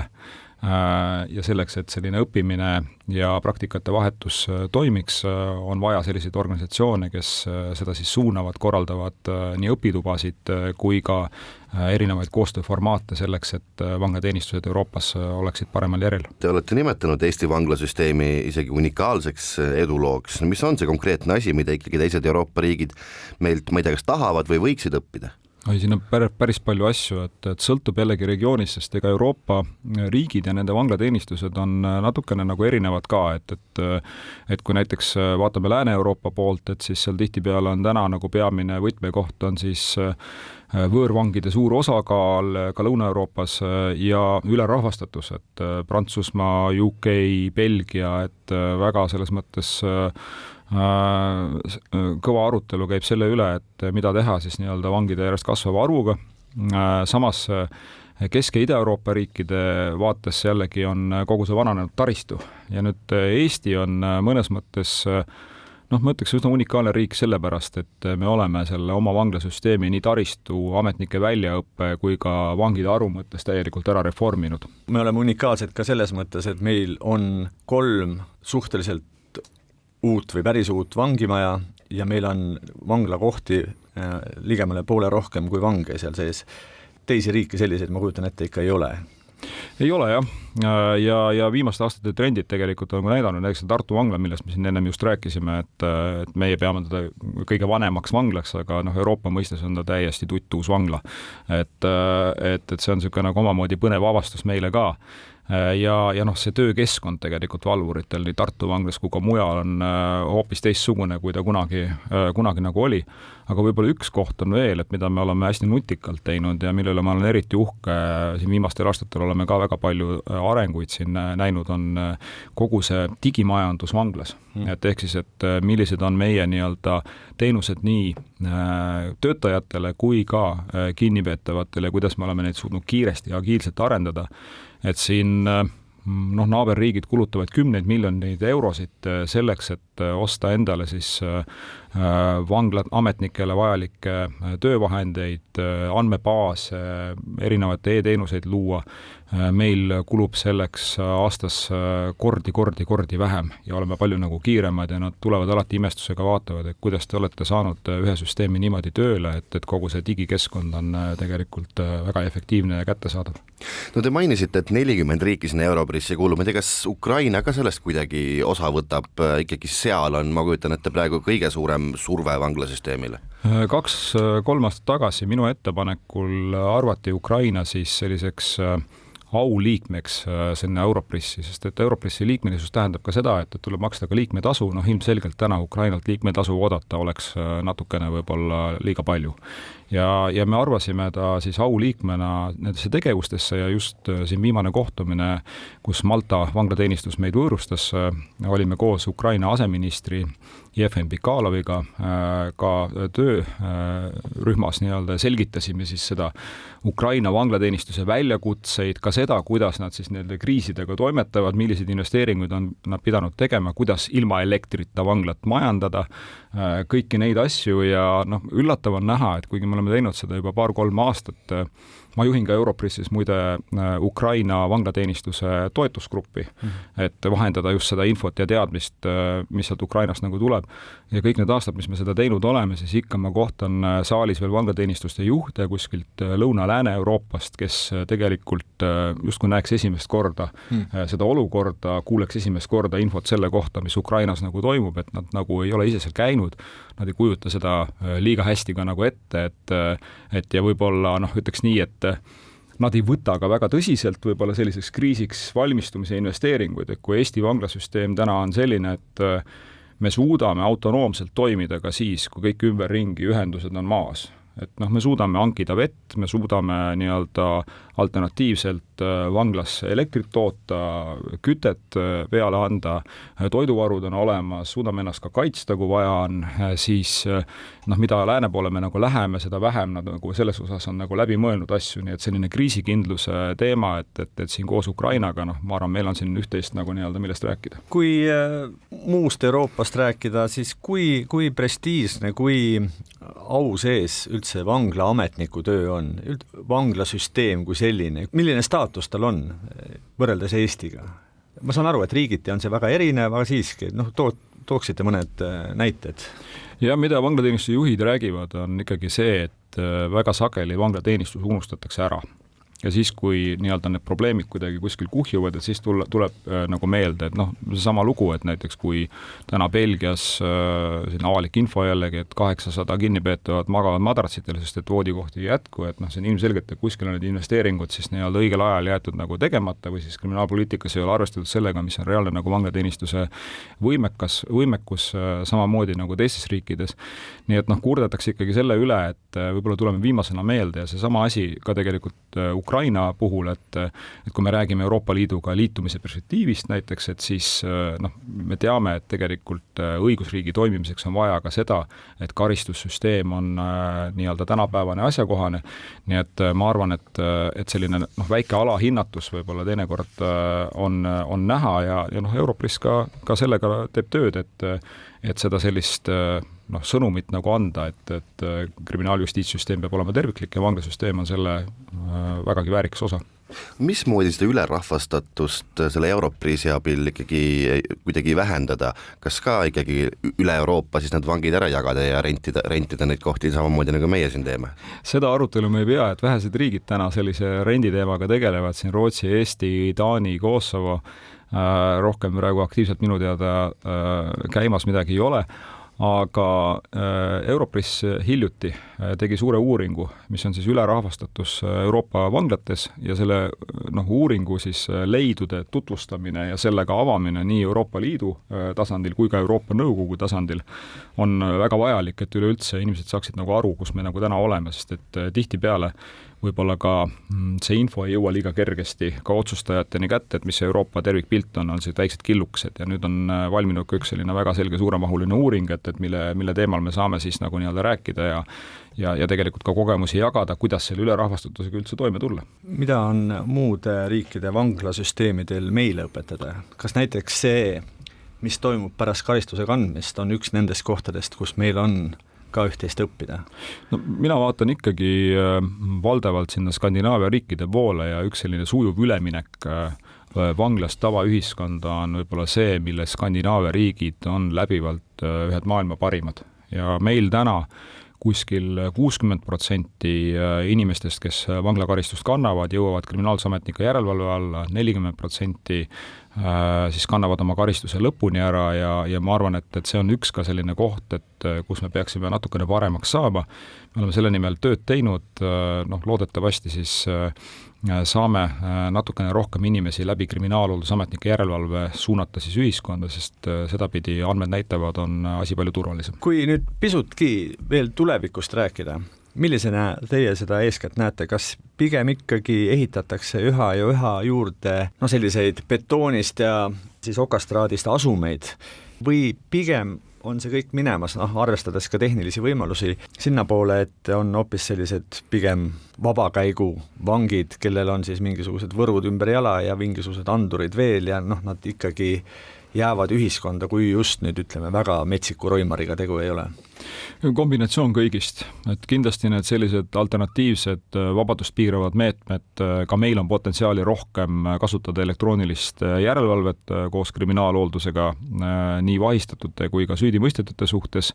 ja selleks, et selline õppimine ja praktikate vahetus toimiks, on vaja selliseid organisatsioone, kes seda siis suunavad, korraldavad nii õpitubasid kui ka erinevaid koostööformaate selleks, et vanglateenistused Euroopas oleksid paremal järjel. Te olete nimetanud Eesti vanglasüsteemi isegi unikaalseks edulooks. Mis on see konkreetne asi, mida ikkagi teised Euroopa riigid meilt, ma ei tea, kas tahavad või võiksid õppida? Siin on päris palju asju, et sõltub jällegi regioonis, sest ega Euroopa riigid ja nende vanglateenistused on natukene nagu erinevad ka, et kui näiteks vaatame Lääne-Euroopa poolt, et siis seal tihtipeale on täna nagu peamine võtmekoht on siis võõrvangide suur osakaal ka Lõuna-Euroopas ja ülerahvastatus, et Prantsusmaa, UK, Belgia, et väga selles mõttes kõva arutelu käib selle üle, et mida teha siis nii-öelda vangide järjest kasvava arvuga. Samas Kesk- ja Ida-Euroopa riikide vaates jällegi on kogu see vananenud taristu ja nüüd Eesti on mõnes mõttes ma ütleks üsna unikaalne riik sellepärast, et me oleme selle oma vanglasüsteemi nii taristu, ametnike väljaõppe kui ka vangide arvu mõttes täielikult ära reforminud. Me oleme unikaalsed ka selles mõttes, et meil on 3 suhteliselt uut või päris uut vangimaja ja meil on vanglakohti ligemale poole rohkem kui vange seal sees. Teisi riike selliseid, ma kujutan ette, ikka ei ole. Ei ole jah, ja viimaste aastate trendid tegelikult on näidanud, näiteks Tartu vangla, millest me siin ennem just rääkisime, et meie peame teda kõige vanemaks vanglaks, aga Euroopa mõistes on ta täiesti tuttuus vangla. Et see on niisugune nagu omamoodi põnev avastus meile ka. Ja see töökeskkond tegelikult valvuritel nii Tartu vanglas kui ka mujal on hoopis teistsugune, kui ta kunagi nagu oli. Aga võib-olla üks koht on veel, et mida me oleme hästi nutikalt teinud ja millele ma olen eriti uhke, siin viimastel aastatel oleme ka väga palju arenguid siin näinud, on kogu see digimajandus vanglas. Et ehk siis, et millised on meie nii-öelda teenused nii töötajatele kui ka kinnipeetavatele, kuidas me oleme neid suutnud kiiresti ja agiilselt arendada. Et siin naaberriigid kulutavad 10 miljoneid eurosid selleks, et osta endale siis vanglat ametnikele vajalikke töövahendeid, andmebaase, erinevaid e-teenuseid luua. Meil kulub selleks aastas kordi vähem ja oleme palju nagu kiiremad ja nad tulevad alati imestusega vaatavad, et kuidas te olete saanud ühe süsteemi niimoodi tööle, et kogu see digikeskkond on tegelikult väga efektiivne ja kättesaadav. No te mainisite, et 40 riiki sinna Europrissi kuulub, ma tea, kas Ukraina ka sellest kuidagi osa võtab, ikkagi seal on, ma kujutan, et praegu kõige suurem surve vanglasüsteemile? 2-3 aastat tagasi minu ettepanekul arvati Ukraina siis selliseks auliikmeks sinna Europrissi, sest et Europrissi liikmelisus tähendab ka seda, et tuleb maksta ka liikmetasu, ilmselgelt täna Ukrainalt liikmetasu oodata oleks natukene võib-olla liiga palju. ja me arvasime ta siis auliikmena nendesse tegevustesse ja just siin viimane kohtumine, kus Malta vanglateenistus meid võõrustas, olime koos Ukraina aseministri Jefim Pikaloviga ka töörühmas nii-öelda, selgitasime siis seda Ukraina vanglateenistuse väljakutseid, ka seda, kuidas nad siis nende kriisidega toimetavad, milliseid investeeringuid on nad pidanud tegema, kuidas ilma elektrita vanglat majandada, kõiki neid asju ja üllatav on näha, et kuigi me oleme teinud seda juba 2-3 aastat, ma juhin ka Europressis muide Ukraina vanglateenistuse toetusgruppi, et vahendada just seda infot ja teadmist, mis sealt Ukrainast nagu tuleb. Ja kõik need aastad, mis me seda teinud oleme, siis ikka ma kohtan saalis veel vanglateenistuste juhte kuskilt Lõuna-Lääne-Euroopast, kes tegelikult justkui näeks esimest korda seda olukorda, kuuleks esimest korda infot selle kohta, mis Ukrainas nagu toimub, et nad nagu ei ole ise seal käinud, nad ei kujuta seda liiga hästi ka nagu ette, et ja võib-olla ütleks nii, et nad ei võta ka väga tõsiselt võib-olla selliseks kriisiks valmistumise investeeringuid, et kui Eesti vanglasüsteem täna on selline, et me suudame autonoomselt toimida ka siis, kui kõik ümberringi ühendused on maas. Et me suudame hankida vett, me suudame nii-öelda alternatiivselt vanglas elektrit toota, kütet peale anda, toiduvarud on olemas, suudame ennast ka kaitsta, kui vaja on, siis mida lääne poole me nagu läheme, seda vähem nad nagu selles osas on nagu läbi mõelnud asju, nii et selline kriisikindluse teema, et siin koos Ukrainaga, ma arvan, meil on siin üht-teist nagu nii-öelda millest rääkida. Kui muust Euroopast rääkida, siis kui prestiižne, kui au sees üldse vangla ametniku töö on, vanglasüsteem kui selline, milline staatus tal on võrreldes Eestiga? Ma saan aru, et riigiti on see väga erinev, aga siiski, tooksite mõned näited. Ja mida vanglateenistuse juhid räägivad, on ikkagi see, et väga sageli vanglateenistus unustatakse ära. Ja siis, kui nii-öelda need probleemid kuidagi kuskil kuhjuvad, et siis tuleb nagu meelde, et seesama lugu, et näiteks kui täna Belgias siin avalik info jällegi, et 800 kinnipeetavad magavad madratsitel, sest et voodikohti ei jätku, et see on ilmselgelt, et kuskil on need investeeringud siis nii-öelda õigel ajal jäetud nagu tegemata või siis kriminaalpoliitikas ei ole arvestatud sellega, mis on reaalne nagu vanglateenistuse võimekus samamoodi nagu teistes riikides. Nii et kurdetakse ikkagi selle üle, et võib-olla tuleme viimasena meelde ja seesama asi ka tegelikult Ukraina puhul, et kui me räägime Euroopa Liiduga liitumise perspektiivist näiteks, et siis me teame, et tegelikult õigusriigi toimimiseks on vaja ka seda, et karistussüsteem on nii-öelda tänapäevane asjakohane, nii et ma arvan, et selline väike alahinnatus võib-olla teinekord on näha ja Europress ka sellega teeb tööd, et seda sellist sõnumit nagu anda, et kriminaaljustiitssüsteem peab olema terviklik ja vanglasüsteem on selle vägagi väärikas osa. Mismoodi seda ülerahvastatust selle Europriisi abil ikkagi kuidagi vähendada? Kas ka ikkagi üle Euroopa siis need vangid ära jagada ja rentida neid kohti samamoodi nagu meie siin teeme? Seda arutelu me ei pea, et vähesed riigid täna sellise renditeemaga tegelevad, siin Rootsi, Eesti, Taani, Kosovo, rohkem praegu aktiivselt minu teada käimas midagi ei ole, aga Europress hiljuti tegi suure uuringu, mis on siis ülerahvastatus Euroopa vanglates ja selle uuringu siis leidude tutvustamine ja sellega avamine nii Euroopa Liidu tasandil kui ka Euroopa Nõukogu tasandil on väga vajalik, et üleüldse inimesed saaksid nagu aru, kus me nagu täna oleme, sest et tihtipeale võib-olla ka see info ei jõua liiga kergesti ka otsustajateni kätte, et mis see Euroopa tervikpilt on sellised väiksed killukesed ja nüüd on valminud ka üks selline väga selge suuremahuline uuring, et mille teemal me saame siis nagu nii-öelda rääkida ja tegelikult ka kogemusi jagada, kuidas selle ülerahvastatusega üldse toime tulla. Mida on muude riikide vanglasüsteemidel meile õpetada? Kas näiteks see, mis toimub pärast karistuse kandmist, on üks nendest kohtadest, kus meil on ka üht-teist õppida? Mina vaatan ikkagi valdavalt sinna Skandinaavia riikide poole ja üks selline sujuv üleminek vanglast tavaühiskonda on võib-olla see, mille Skandinaavia riigid on läbivalt ühed maailma parimad. Ja meil täna kuskil 60% inimestest, kes vanglakaristust kannavad, jõuavad kriminaalsametnika järelevalve alla, 40% siis kannavad oma karistuse lõpuni ära ja ma arvan, et see on üks ka selline koht, et kus me peaksime natukene paremaks saama. Me oleme selle nimel tööd teinud, loodetavasti siis saame natukene rohkem inimesi läbi kriminaalhooldusametnike järelevalve suunata siis ühiskonda, sest sedapidi andmed näitavad, on asi palju turvalisem. Kui nüüd pisutki veel tulevikust rääkida, millisena teie seda eeskätt näete, kas pigem ikkagi ehitatakse üha ja üha juurde selliseid betoonist ja siis okastraadist asumeid või pigem on see kõik minemas, arvestades ka tehnilisi võimalusi sinnapoole, et on hoopis sellised pigem vabakäigu vangid, kellel on siis mingisugused võrud ümber jala ja mingisugused andurid veel ja nad ikkagi jäävad ühiskonda, kui just nüüd ütleme väga metsiku roimariga tegu ei ole? Kombinatsioon kõigist, et kindlasti need sellised alternatiivsed vabadust piiravad meetmed, ka meil on potentsiaali rohkem kasutada elektroonilist järelevalvet koos kriminaalhooldusega nii vahistatute kui ka süüdimõistetute suhtes,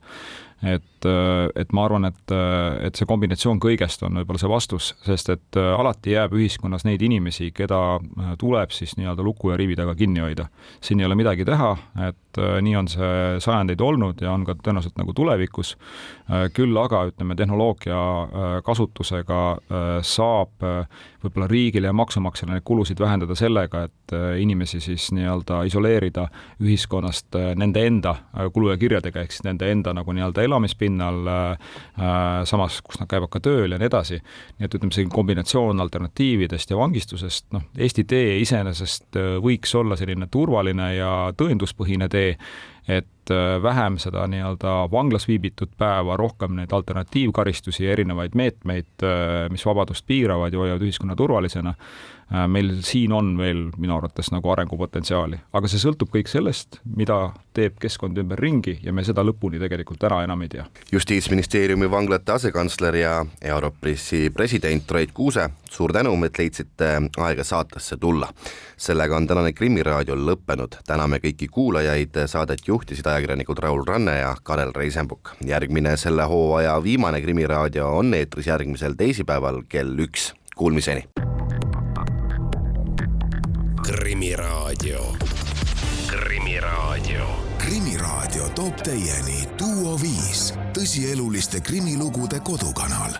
et ma arvan, et see kombinatsioon kõigest on võib-olla see vastus, sest et alati jääb ühiskonnas neid inimesi, keda tuleb siis nii-öelda luku ja riivi taga kinni hoida. Siin ei ole midagi teha, et nii on see sajandeid olnud ja on ka tõenäoliselt nagu tulevikus. Küll aga ütleme, tehnoloogia kasutusega saab võib-olla riigile ja maksumaksjale neid kulusid vähendada sellega, et inimesi siis nii-öelda isoleerida ühiskonnast nende enda kulu- ja kirjadega, ehk siis nende enda nagu nii-öelda elamispinnal, samas, kus nad käivad ka tööl ja nii edasi. Nii et ütleme, see kombinatsioon alternatiividest ja vangistusest, Eesti tee iseenesest võiks olla selline turvaline ja tõenduspõhine tee, et vähem seda nii-öelda vanglas viibitud päeva, rohkem neid alternatiivkaristusi ja erinevaid meetmeid, mis vabadust piiravad ja hoiavad ühiskonna turvalisena. Meil siin on veel minu arvates nagu arengupotentsiaali, aga see sõltub kõik sellest, mida teeb keskkond ümber ringi ja me seda lõpuni tegelikult täna enam ei tea. Justiitsministeeriumi vanglate asekantsler ja Europressi president Roit Kuuse, suur tänu, et leidsite aega saatesse tulla. Sellega on tänane Krimiraadio lõppenud. Täname kõiki kuulajaid, saadet juhtisid ajakirjanikud Raul Ranne ja Karel Reisenbuk. Järgmine selle hooaja viimane Krimiraadio on eetris järgmisel teisipäeval kell 1. Kuulmiseni! Krimiraadio. Krimiraadio toob teieni Duo 5, tõsieluliste krimilugude kodukanal.